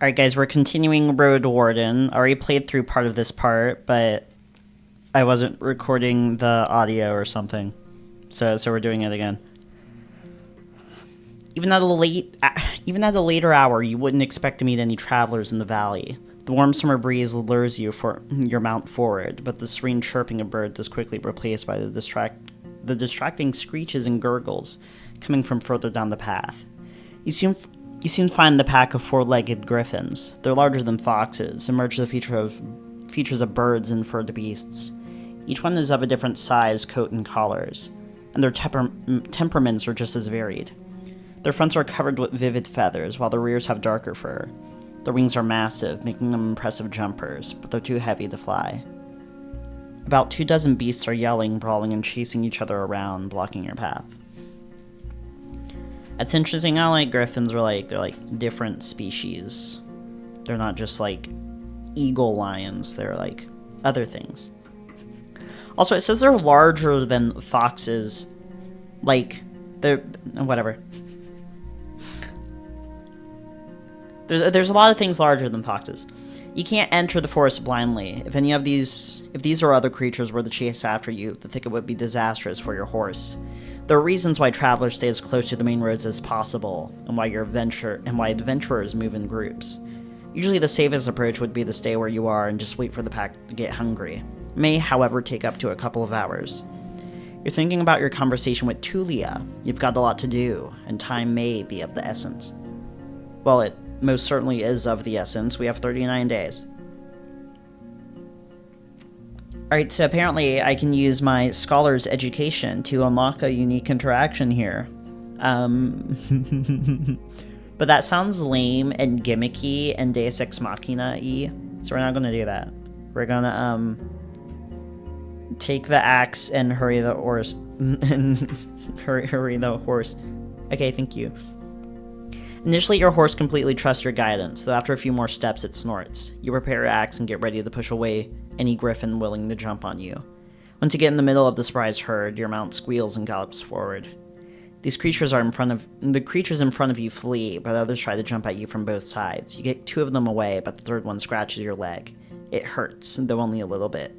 Alright guys, we're continuing Roadwarden. I already played through part of this part, but I wasn't recording the audio or something. So we're doing it again. Even at a later hour, you wouldn't expect to meet any travelers in the valley. The warm summer breeze lures you for your mount forward, but the serene chirping of birds is quickly replaced by the distracting screeches and gurgles coming from further down the path. You soon find the pack of four-legged griffins. They're larger than foxes, and merge the features of birds and furred beasts. Each one is of a different size, coat, and collars, and their temperaments are just as varied. Their fronts are covered with vivid feathers, while their rears have darker fur. Their wings are massive, making them impressive jumpers, but they're too heavy to fly. About 24 beasts are yelling, brawling, and chasing each other around, blocking your path. It's interesting how, like, griffins are, they're, different species. They're not just, eagle lions. They're, other things. Also, it says they're larger than foxes. They're... whatever. There's a lot of things larger than foxes. You can't enter the forest blindly. If these or other creatures were to chase after you, the thicket would be disastrous for your horse. There are reasons why travelers stay as close to the main roads as possible, and why adventurers move in groups. Usually the safest approach would be to stay where you are and just wait for the pack to get hungry. It may, however, take up to a couple of hours. You're thinking about your conversation with Tulia. You've got a lot to do, and time may be of the essence. Well, it most certainly is of the essence. We have 39 days. Alright, so apparently I can use my Scholar's Education to unlock a unique interaction here. But that sounds lame and gimmicky and Deus Ex Machina-y, so we're not gonna do that. We're gonna, take the axe and hurry the horse. hurry the horse. Okay, thank you. Initially, your horse completely trusts your guidance, though after a few more steps, it snorts. You prepare your axe and get ready to push away any griffin willing to jump on you. Once you get in the middle of the surprise herd, your mount squeals and gallops forward. The creatures in front of you flee, but others try to jump at you from both sides. You get two of them away, but the third one scratches your leg. It hurts, though only a little bit.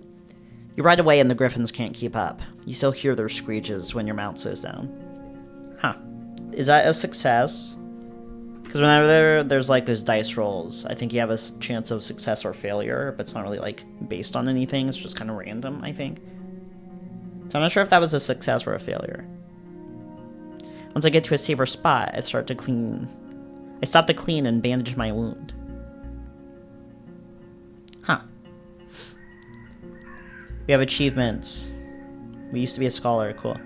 You ride away and the griffins can't keep up. You still hear their screeches when your mount slows down. Huh. Is that a success? Because whenever there's those dice rolls, I think you have a chance of success or failure, but it's not really based on anything. It's just kind of random, I think. So I'm not sure if that was a success or a failure. Once I get to a safer spot, I stop to clean and bandage my wound. Huh. We have achievements. We used to be a scholar. Cool.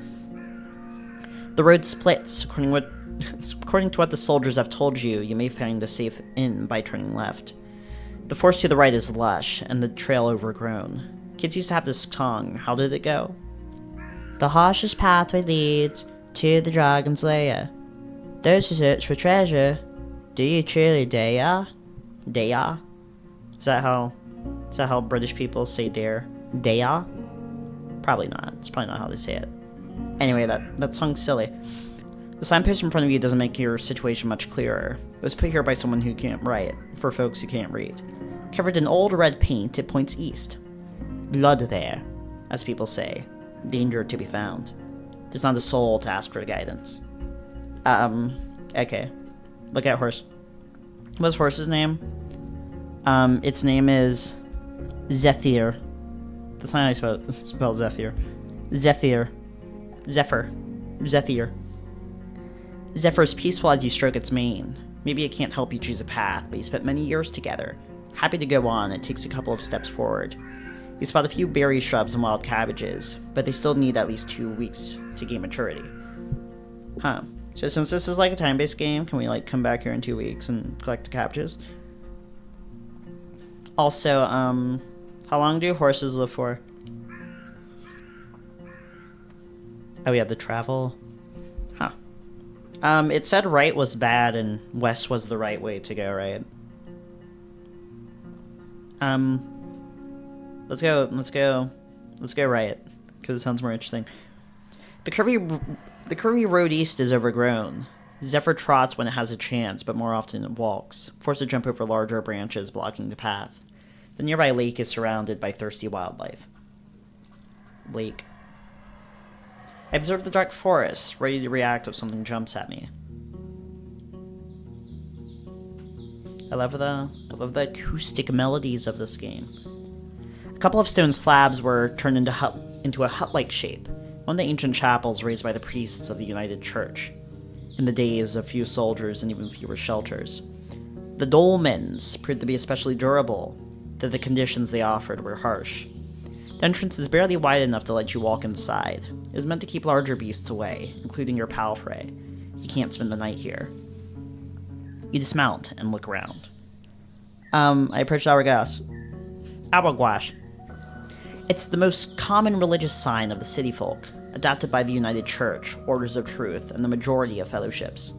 The road splits. According to what the soldiers have told you, you may find a safe inn by turning left. The forest to the right is lush, and the trail overgrown. Kids used to have this song. How did it go? The harshest pathway leads to the dragon's lair. Those who search for treasure, do you truly dare? Dare? Is that how British people say dare? Dare? Probably not. It's probably not how they say it. Anyway, that song's silly. The signpost in front of you doesn't make your situation much clearer. It was put here by someone who can't write, for folks who can't read. Covered in old red paint, it points east. Blood there, as people say. Danger to be found. There's not a soul to ask for guidance. Okay. Look at horse. What's horse's name? Its name is Zephyr. That's not how you spell Zephyr. Zephyr. Zephyr. Zephyr. Zephyr is peaceful as you stroke its mane. Maybe it can't help you choose a path, but you spent many years together. Happy to go on, it takes a couple of steps forward. You spot a few berry shrubs and wild cabbages, but they still need at least 2 weeks to gain maturity. Huh. So since this is a time-based game, can we come back here in 2 weeks and collect the cabbages? Also, how long do horses live for? Oh, we have to travel. Huh. It said right was bad and west was the right way to go, right? Let's go right, because it sounds more interesting. The curvy road east is overgrown. Zephyr trots when it has a chance, but more often it walks, forced to jump over larger branches blocking the path. The nearby lake is surrounded by thirsty wildlife. Lake. I observe the dark forest, ready to react if something jumps at me. I love the acoustic melodies of this game. A couple of stone slabs were turned into a hut-like shape, one of the ancient chapels raised by the priests of the United Church, in the days of few soldiers and even fewer shelters. The dolmens proved to be especially durable, though the conditions they offered were harsh. The entrance is barely wide enough to let you walk inside. It was meant to keep larger beasts away, including your palfrey. You can't spend the night here. You dismount and look around. I approached Hourglass. Hourglass. It's the most common religious sign of the city folk, adopted by the United Church, Orders of Truth, and the majority of fellowships.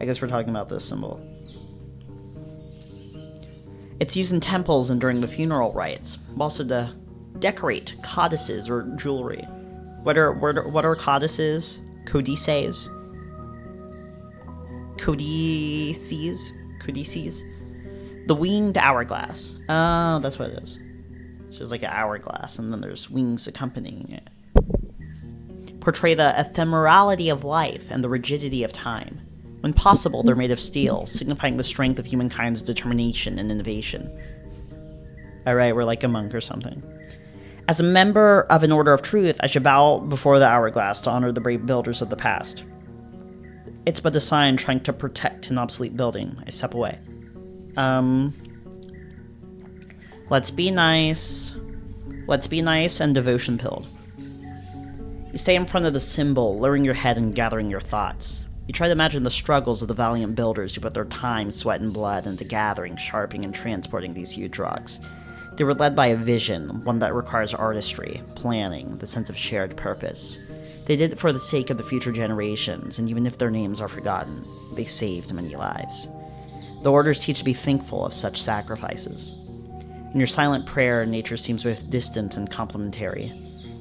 I guess we're talking about this symbol. It's used in temples and during the funeral rites, also to decorate codices or jewelry. What are codices? Codices? Codices? The winged hourglass. Oh, that's what it is. So there's like an hourglass, and then there's wings accompanying it. Portray the ephemerality of life and the rigidity of time. When possible, they're made of steel, signifying the strength of humankind's determination and innovation. Alright, we're like a monk or something. As a member of an Order of Truth, I should bow before the hourglass to honor the brave builders of the past. It's but a sign trying to protect an obsolete building. I step away. Let's be nice. Let's be nice and devotion pilled. You stay in front of the symbol, lowering your head and gathering your thoughts. You try to imagine the struggles of the valiant builders who put their time, sweat, and blood into gathering, sharpening, and transporting these huge rocks. They were led by a vision, one that requires artistry, planning, the sense of shared purpose. They did it for the sake of the future generations, and even if their names are forgotten, they saved many lives. The orders teach to be thankful of such sacrifices. In your silent prayer, nature seems both distant and complementary.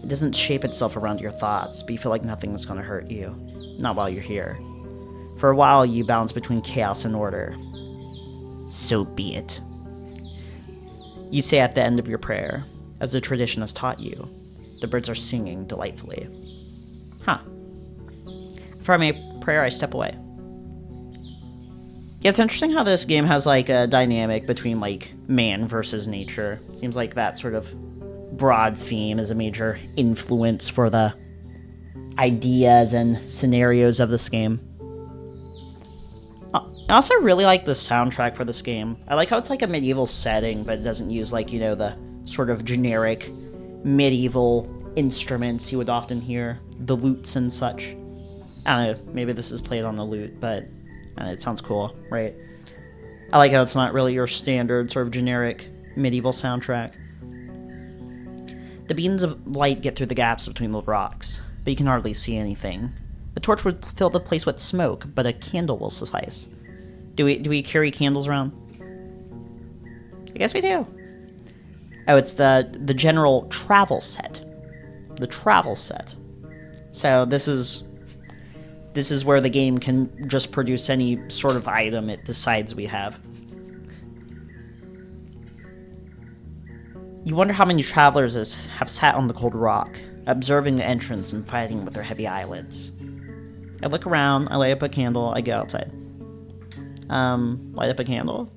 It doesn't shape itself around your thoughts, but you feel like nothing's going to hurt you. Not while you're here. For a while, you bounce between chaos and order. So be it. You say at the end of your prayer, as the tradition has taught you. The birds are singing delightfully. Huh. After my prayer, I step away. Yeah, it's interesting how this game has, like, a dynamic between, like, man versus nature. Seems like that sort of broad theme is a major influence for the ideas and scenarios of this game. I also really like the soundtrack for this game. I like how it's like a medieval setting, but it doesn't use, like, you know, the sort of generic medieval instruments you would often hear, the lutes and such. I don't know, maybe this is played on the lute, but it sounds cool, right? I like how it's not really your standard sort of generic medieval soundtrack. The beams of light get through the gaps between the rocks, but you can hardly see anything. The torch would fill the place with smoke, but a candle will suffice. Do we carry candles around? I guess we do. Oh, it's the general travel set. The travel set. So this is where the game can just produce any sort of item it decides we have. You wonder how many travelers have sat on the cold rock, observing the entrance and fighting with their heavy eyelids. I look around, I light up a candle, I get outside. Light up a candle.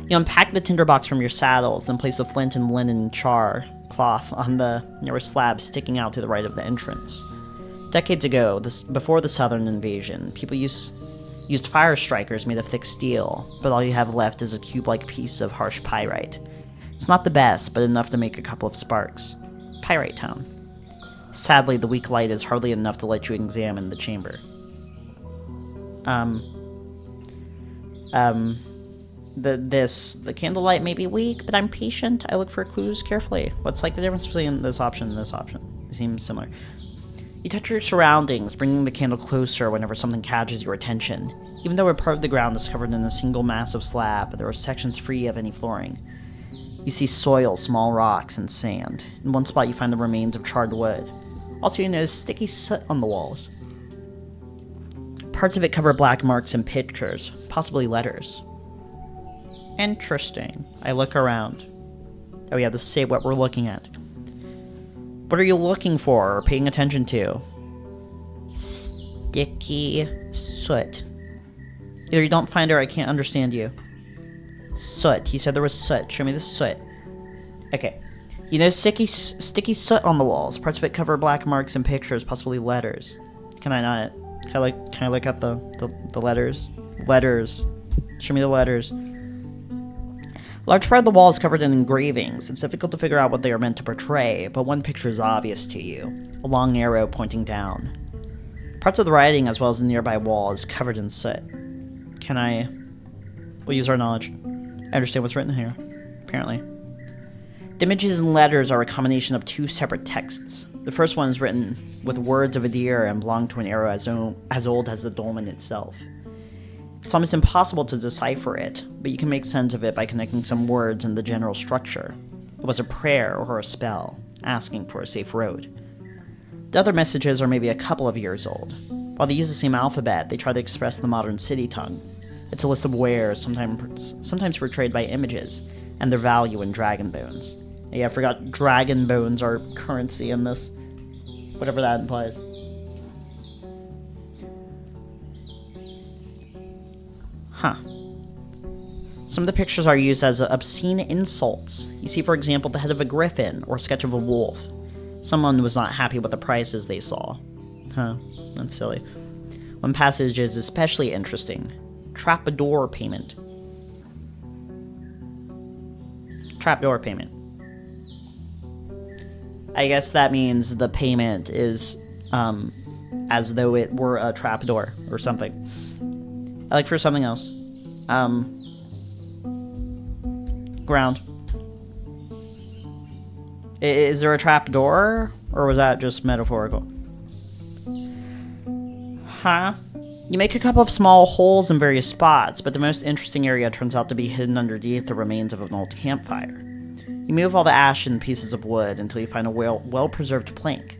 You unpack the tinderbox from your saddles, then place the flint and linen char cloth on the nearest slab sticking out to the right of the entrance. Decades ago, before the southern invasion, people used fire strikers made of thick steel, but all you have left is a cube-like piece of harsh pyrite. It's not the best, but enough to make a couple of sparks. Pyrite Town. Sadly, the weak light is hardly enough to let you examine the chamber. The candlelight may be weak, but I'm patient. I look for clues carefully. What's like the difference between this option and this option? They seem similar. You touch your surroundings, bringing the candle closer whenever something catches your attention. Even though a part of the ground is covered in a single massive slab, there are sections free of any flooring. You see soil, small rocks, and sand. In one spot you find the remains of charred wood. Also you notice sticky soot on the walls. Parts of it cover black marks and pictures, possibly letters. Interesting. I look around. Oh yeah, this is what we're looking at. What are you looking for or paying attention to? Sticky soot. Either you don't find her or I can't understand you. Soot. He said there was soot. Show me the soot. Okay. You know sticky soot on the walls. Parts of it cover black marks and pictures, possibly letters. Can I not? Can I look at the letters? Letters. Show me the letters. A large part of the wall is covered in engravings. It's difficult to figure out what they are meant to portray, but one picture is obvious to you. A long arrow pointing down. Parts of the writing, as well as the nearby wall, is covered in soot. Can I... We'll use our knowledge. I understand what's written here, apparently. The images and letters are a combination of two separate texts. The first one is written with words of a deer and belonged to an era as old as the dolmen itself. It's almost impossible to decipher it, but you can make sense of it by connecting some words in the general structure. It was a prayer or a spell, asking for a safe road. The other messages are maybe a couple of years old. While they use the same alphabet, they try to express the modern city tongue. It's a list of wares, sometimes portrayed by images, and their value in dragon bones. Yeah, I forgot dragon bones are currency in this. Whatever that implies. Huh. Some of the pictures are used as obscene insults. You see, for example, the head of a griffin or a sketch of a wolf. Someone was not happy with the prices they saw. Huh, that's silly. One passage is especially interesting. Trapdoor payment. Trapdoor payment. I guess that means the payment is as though it were a trapdoor or something. I like for something else. Ground. Is there a trapdoor, or was that just metaphorical? Huh? You make a couple of small holes in various spots, but the most interesting area turns out to be hidden underneath the remains of an old campfire. You move all the ash and pieces of wood until you find a well-preserved plank.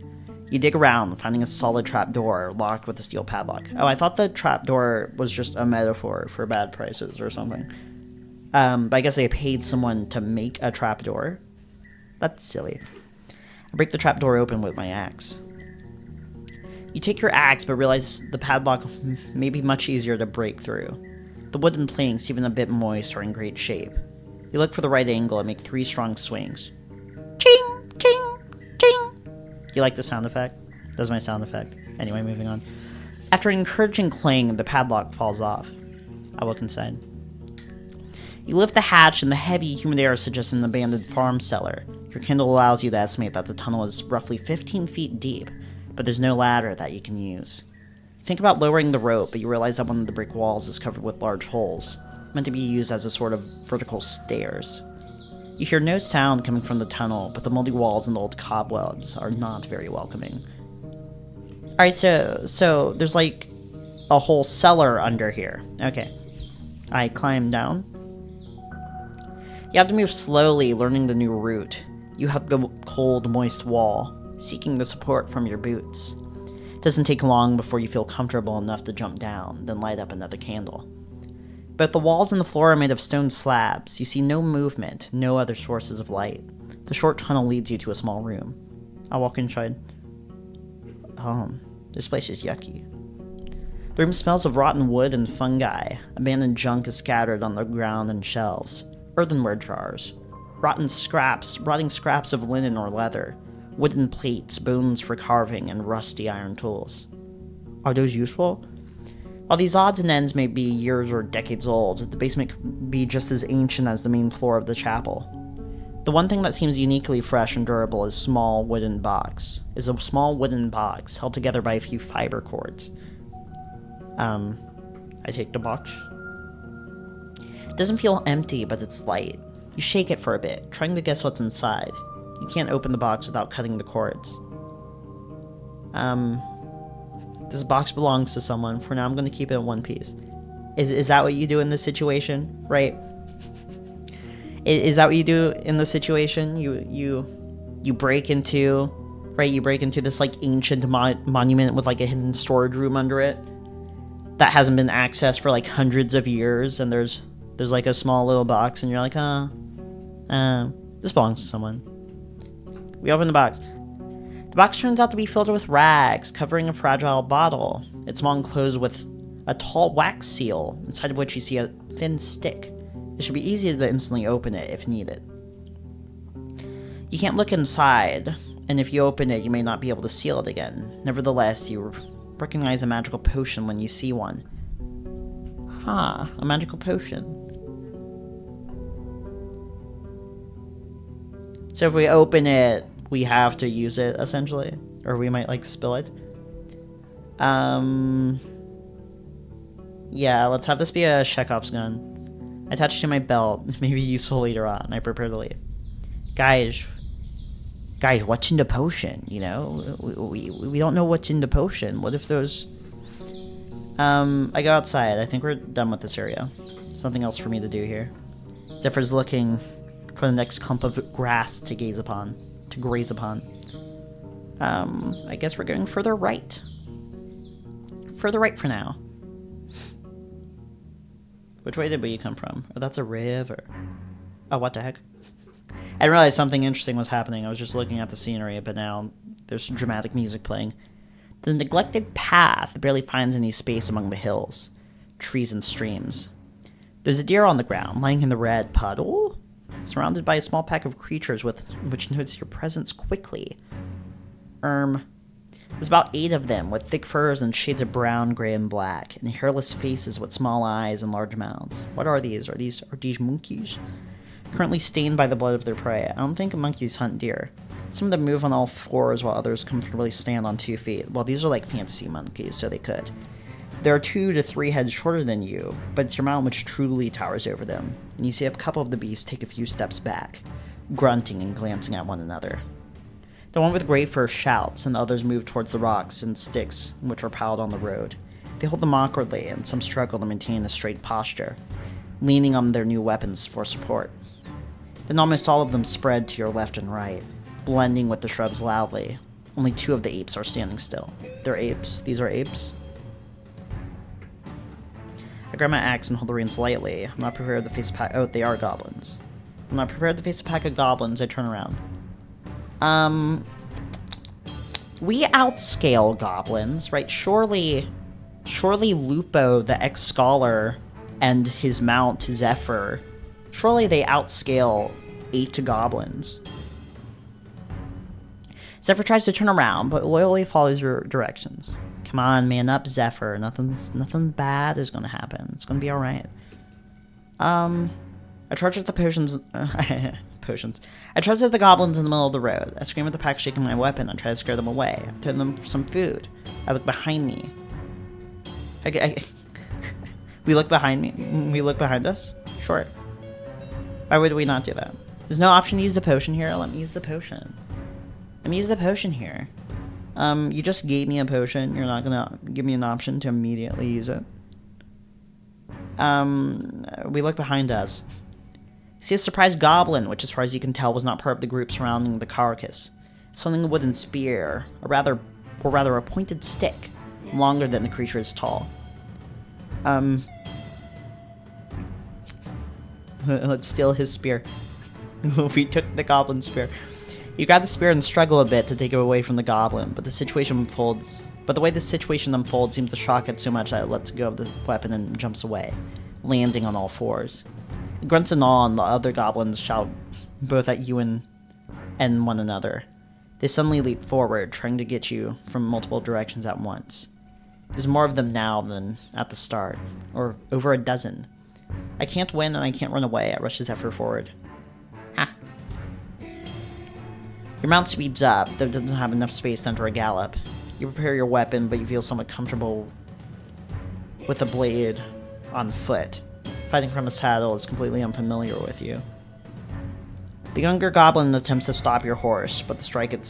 You dig around, finding a solid trapdoor locked with a steel padlock. Oh, I thought the trapdoor was just a metaphor for bad prices or something. But I guess they paid someone to make a trapdoor. That's silly. I break the trapdoor open with my axe. You take your axe, but realize the padlock may be much easier to break through. The wooden planks, even a bit moist, are in great shape. You look for the right angle and make 3 strong swings. Ching! Ching! Ching! Do you like the sound effect? That's my sound effect. Anyway, moving on. After an encouraging clang, the padlock falls off. I look inside. You lift the hatch, and the heavy, humid air suggests an abandoned farm cellar. Your Kindle allows you to estimate that the tunnel is roughly 15 feet deep, but there's no ladder that you can use. You think about lowering the rope, but you realize that one of the brick walls is covered with large holes, meant to be used as a sort of vertical stairs. You hear no sound coming from the tunnel, but the moldy walls and the old cobwebs are not very welcoming. Alright, so there's like a whole cellar under here. Okay. I climb down. You have to move slowly, learning the new route. You hug the cold, moist wall, seeking the support from your boots. It doesn't take long before you feel comfortable enough to jump down, then light up another candle. Both the walls and the floor are made of stone slabs. You see no movement, no other sources of light. The short tunnel leads you to a small room. I'll walk inside. This place is yucky. The room smells of rotten wood and fungi. Abandoned junk is scattered on the ground and shelves. Earthenware jars. Rotting scraps of linen or leather. Wooden plates, bones for carving, and rusty iron tools. Are those useful? While these odds and ends may be years or decades old, the basement could be just as ancient as the main floor of the chapel. The one thing that seems uniquely fresh and durable is a small wooden box held together by a few fiber cords. I take the box. It doesn't feel empty, but it's light. You shake it for a bit, trying to guess what's inside. You can't open the box without cutting the cords. This box belongs to someone. For now, I'm going to keep it in one piece. Is that what you do in this situation? Right? Is that what you do in this situation? You break into... Right, you break into this, like, ancient monument with, like, a hidden storage room under it. that hasn't been accessed for like hundreds of years, and there's like a small little box, and you're like, this belongs to someone. We open the box. The box turns out to be filled with rags, covering a fragile bottle. It's small and closed with a tall wax seal, inside of which you see a thin stick. It should be easy to instantly open it if needed. You can't look inside, and if you open it, you may not be able to seal it again. Nevertheless, you recognize a magical potion when you see one. A magical potion. So if we open it, we have to use it, essentially. Or we might, like, spill it. Yeah, let's have this be a Chekhov's gun. Attached to my belt. It may be useful later on. I prepare to leave. Guys, what's in the potion, you know? We don't know what's in the potion. What if those... I go outside. I think we're done with this area. There's nothing else for me to do here. Zephyr's looking for the next clump of grass to graze upon. I guess we're going further right. Further right for now. Which way did we come from? Oh, that's a river. Oh, what the heck? I didn't realize something interesting was happening. I was just looking at the scenery, but now there's dramatic music playing. The neglected path barely finds any space among the hills, trees, and streams. There's a deer on the ground, lying in the red puddle, surrounded by a small pack of creatures which notice your presence quickly. There's about 8 of them, with thick furs and shades of brown, gray, and black, and hairless faces with small eyes and large mouths. What are these? Are these monkeys? Currently stained by the blood of their prey. I don't think monkeys hunt deer. Some of them move on all 4s while others comfortably stand on 2 feet. Well, these are like fantasy monkeys, so they could. There are 2 to 3 heads shorter than you, but it's your mount which truly towers over them, and you see a couple of the beasts take a few steps back, grunting and glancing at one another. The one with gray fur shouts, and the others move towards the rocks and sticks which are piled on the road. They hold them awkwardly, and some struggle to maintain a straight posture, leaning on their new weapons for support. Then almost all of them spread to your left and right, blending with the shrubs loudly. Only 2 of the apes are standing still. They're apes. These are apes. I grab my axe and hold the reins lightly. I'm not prepared to face a pack. Oh, they are goblins. I'm not prepared to face a pack of goblins. I turn around. We outscale goblins, right? Surely Lupo, the ex-scholar, and his mount, Zephyr, surely they outscale 8 goblins. Zephyr tries to turn around, but loyally follows your directions. Come on, man up, Zephyr. Nothing bad is gonna happen. It's gonna be alright. I charge at the potions. I charge at the goblins in the middle of the road. I scream at the pack, shaking my weapon, and try to scare them away. I throw them some food. I look behind me. We look behind me? We look behind us? Sure. Why would we not do that? There's no option to use the potion here. Let me use the potion. Let me use the potion here. You just gave me a potion. You're not gonna give me an option to immediately use it. We look behind us. See a surprised goblin, which as far as you can tell was not part of the group surrounding the carcass. It's holding a wooden spear, or rather a pointed stick, longer than the creature is tall. Let's steal his spear. We took the goblin's spear. You grab the spear and struggle a bit to take it away from the goblin, but the way the situation unfolds seems to shock it so much that it lets go of the weapon and jumps away, landing on all 4s. It grunts and all, and the other goblins shout both at you and one another. They suddenly leap forward, trying to get you from multiple directions at once. There's more of them now than at the start, or over a dozen. I can't win and I can't run away. I rush his effort forward. Ha! Your mount speeds up, though it doesn't have enough space to enter a gallop. You prepare your weapon, but you feel somewhat comfortable with the blade on foot. Fighting from a saddle is completely unfamiliar with you. The younger goblin attempts to stop your horse, but the strike it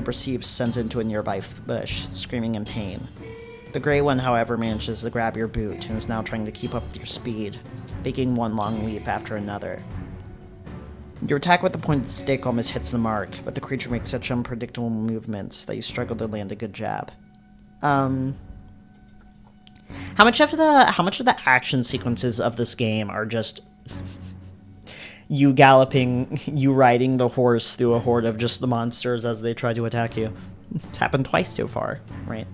receives sends it into a nearby bush, screaming in pain. The gray one, however, manages to grab your boot and is now trying to keep up with your speed, making one long leap after another. Your attack with the pointed stick almost hits the mark, but the creature makes such unpredictable movements that you struggle to land a good jab. How much of the action sequences of this game are just you galloping, you riding the horse through a horde of just the monsters as they try to attack you? It's happened twice so far, right?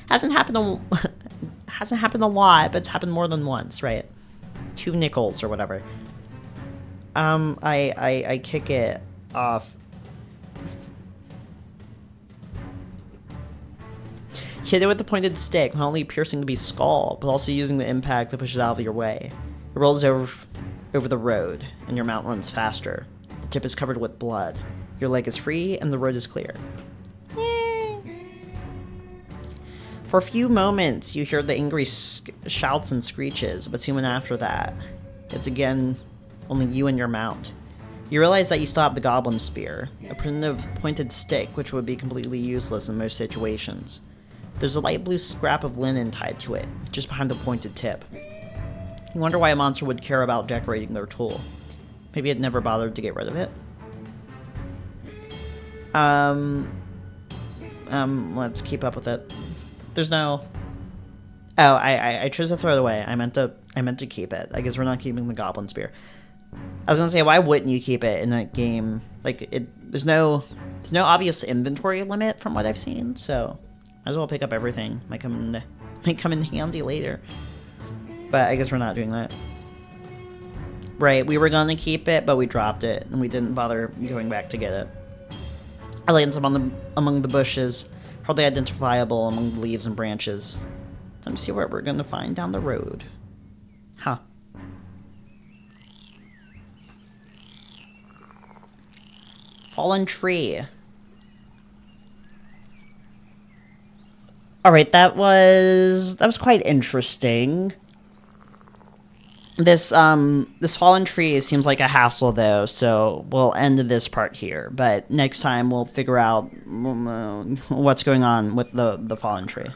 Hasn't happened a lot, but it's happened more than once, right? 2 nickels or whatever. I kick it off. Hit it with the pointed stick, not only piercing the beast's skull, but also using the impact to push it out of your way. It rolls over the road, and your mount runs faster. The tip is covered with blood. Your leg is free, and the road is clear. For a few moments, you hear the angry shouts and screeches, but soon after that, it's again only you and your mount. You realize that you still have the goblin spear, a primitive pointed stick which would be completely useless in most situations. There's a light blue scrap of linen tied to it, just behind the pointed tip. You wonder why a monster would care about decorating their tool. Maybe it never bothered to get rid of it. Let's keep up with it. There's no... Oh, I chose to throw it away. I meant to keep it. I guess we're not keeping the goblin spear. I was gonna say, why wouldn't you keep it in a game like it? There's no obvious inventory limit from what I've seen, so might as well pick up everything. Might come in handy later. But I guess we're not doing that. Right, we were gonna keep it, but we dropped it, and we didn't bother going back to get it. I lands among the bushes, hardly identifiable among the leaves and branches. Let me see what we're gonna find down the road. Huh. Fallen tree. Alright, that was quite interesting. This fallen tree seems like a hassle though, so we'll end this part here. But next time we'll figure out what's going on with the fallen tree.